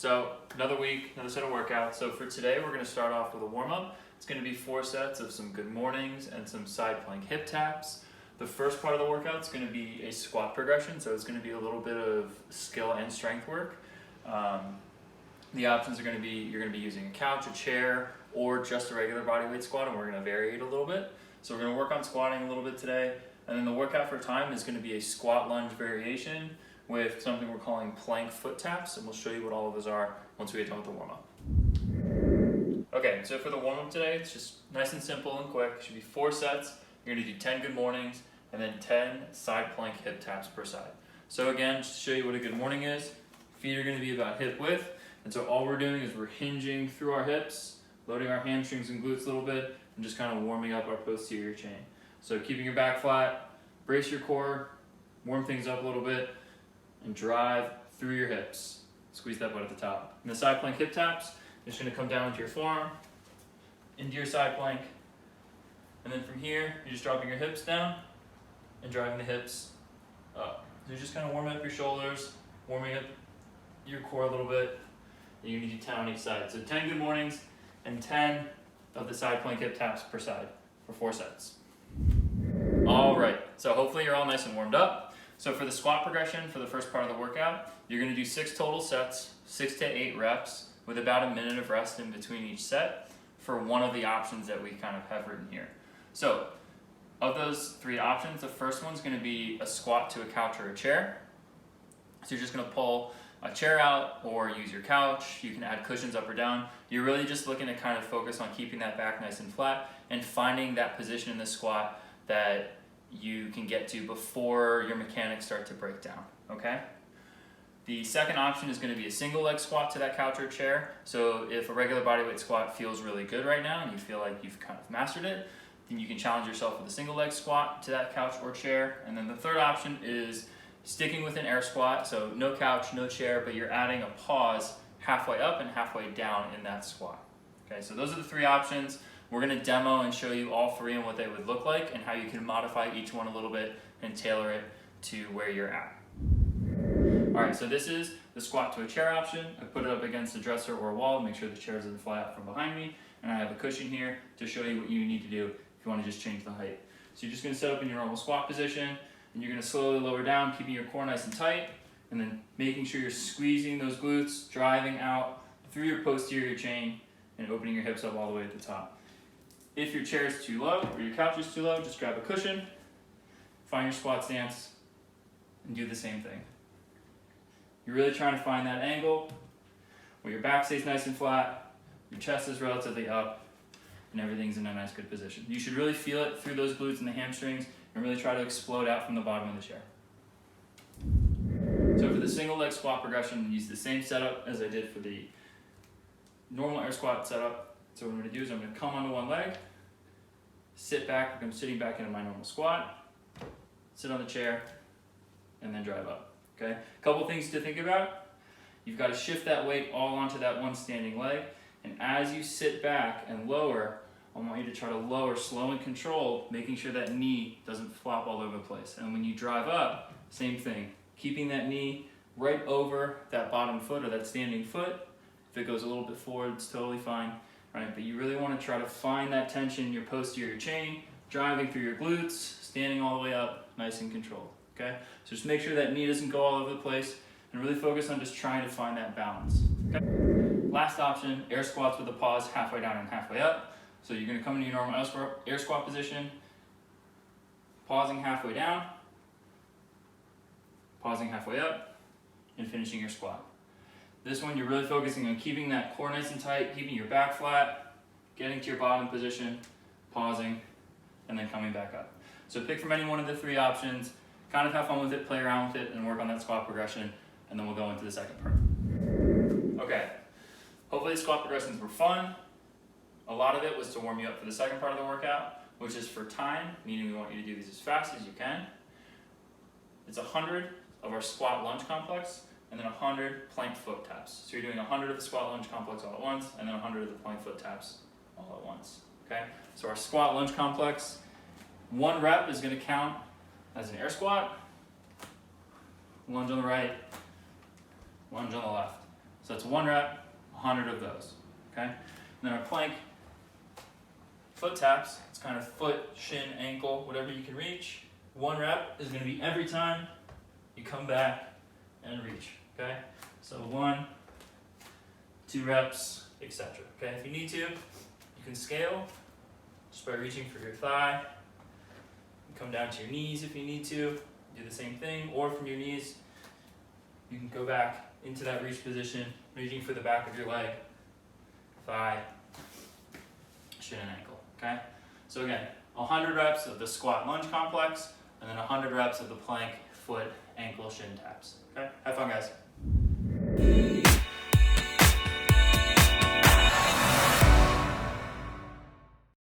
So another week, another set of workouts. So for today, we're going to start off with a warm-up. It's going to be 4 sets of some good mornings and some side plank hip taps. The first part of the workout is going to be a squat progression, so it's going to be a little bit of skill and strength work. The options are going to be, you're going to be using a couch, a chair, or just a regular bodyweight squat, and we're going to vary it a little bit. So we're going to work on squatting a little bit today, and then the workout for time is going to be a squat lunge variation with something we're calling plank foot taps, and we'll show you what all of those are once we get done with the warm-up. Okay, so for the warm-up today, it's just nice and simple and quick. It should be 4 sets. You're going to do 10 good mornings and then 10 side plank hip taps per side. So again, just to show you what a good morning is, feet are going to be about hip width, and so all we're doing is we're hinging through our hips, loading our hamstrings and glutes a little bit, and just kind of warming up our posterior chain. So keeping your back flat, brace your core, warm things up a little bit, and drive through your hips. Squeeze that butt at the top. And the side plank hip taps, you're just going to come down into your forearm, into your side plank, and then from here, you're just dropping your hips down and driving the hips up. So you're just kind of warming up your shoulders, warming up your core a little bit. And you're going to do 10 on each side. So 10 good mornings and 10 of the side plank hip taps per side for 4 sets. All right, so hopefully you're all nice and warmed up. So for the squat progression, for the first part of the workout, you're going to do 6 total sets, 6 to 8 reps, with about a minute of rest in between each set for one of the options that we kind of have written here. So of those 3 options, the first one's going to be a squat to a couch or a chair. So you're just going to pull a chair out or use your couch. You can add cushions up or down. You're really just looking to kind of focus on keeping that back nice and flat and finding that position in the squat that you can get to before your mechanics start to break down, okay? The second option is going to be a single leg squat to that couch or chair. So if a regular bodyweight squat feels really good right now and you feel like you've kind of mastered it, then you can challenge yourself with a single leg squat to that couch or chair. And then the third option is sticking with an air squat, so no couch, no chair, but you're adding a pause halfway up and halfway down in that squat. Okay, so those are the 3 options. We're going to demo and show you all 3 and what they would look like and how you can modify each one a little bit and tailor it to where you're at. All right, so this is the squat to a chair option. I put it up against a dresser or a wall to make sure the chair doesn't fly out from behind me, and I have a cushion here to show you what you need to do if you want to just change the height. So you're just going to set up in your normal squat position, and you're going to slowly lower down, keeping your core nice and tight, and then making sure you're squeezing those glutes, driving out through your posterior chain, and opening your hips up all the way at the top. If your chair is too low or your couch is too low, just grab a cushion, find your squat stance, and do the same thing. You're really trying to find that angle where your back stays nice and flat, your chest is relatively up, and everything's in a nice good position. You should really feel it through those glutes and the hamstrings and really try to explode out from the bottom of the chair. So for the single leg squat progression, use the same setup as I did for the normal air squat setup. So what I'm going to do is I'm going to come onto one leg, sit back, like I'm sitting back into my normal squat, sit on the chair, and then drive up. Okay? A couple things to think about. You've got to shift that weight all onto that one standing leg, and as you sit back and lower, I want you to try to lower slow and controlled, making sure that knee doesn't flop all over the place. And when you drive up, same thing. Keeping that knee right over that bottom foot or that standing foot. If it goes a little bit forward, it's totally fine. Right? But you really want to try to find that tension in your posterior chain, driving through your glutes, standing all the way up, nice and controlled. Okay? So just make sure that knee doesn't go all over the place and really focus on just trying to find that balance. Okay? Last option, air squats with a pause halfway down and halfway up. So you're going to come into your normal air squat position, pausing halfway down, pausing halfway up, and finishing your squat. This one, you're really focusing on keeping that core nice and tight, keeping your back flat, getting to your bottom position, pausing, and then coming back up. So pick from any one of the 3 options, kind of have fun with it, play around with it, and work on that squat progression, and then we'll go into the second part. Okay, hopefully the squat progressions were fun. A lot of it was to warm you up for the second part of the workout, which is for time, meaning we want you to do these as fast as you can. It's 100 of our squat lunge complex, and then 100 plank foot taps. So you're doing 100 of the squat lunge complex all at once, and then 100 of the plank foot taps all at once. Okay? So our squat lunge complex, 1 rep is going to count as an air squat, lunge on the right, lunge on the left. So that's 1 rep, 100 of those, okay? And then our plank foot taps, it's kind of foot, shin, ankle, whatever you can reach. 1 rep is gonna be every time you come back and reach, okay? So 1, 2 reps, etc. Okay, if you need to, you can scale just by reaching for your thigh. Come down to your knees if you need to, do the same thing, or from your knees, you can go back into that reach position, reaching for the back of your leg, thigh, shin and ankle, okay? So again, 100 reps of the squat lunge complex, and then 100 reps of the plank, foot, ankle, shin taps, okay? Have fun, guys.